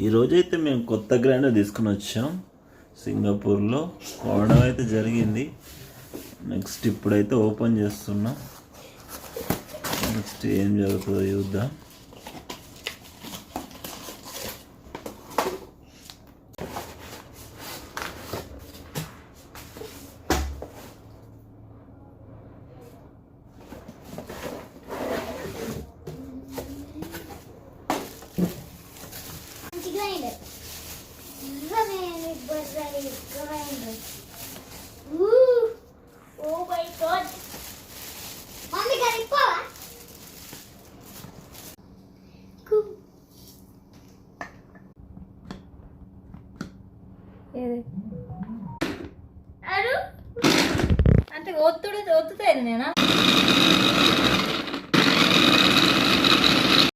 ఈరోజైతే మేము కొత్త గ్రైండర్ తీసుకుని వచ్చాం. సింగపూర్లో వాడడం అయితే జరిగింది. నెక్స్ట్ ఇప్పుడైతే ఓపెన్ చేస్తున్నాం. నెక్స్ట్ ఏం జరుగుతుందో చూద్దాం. Oh my god. Mami galing po ah. అంటే ఒత్తుతాను నేనా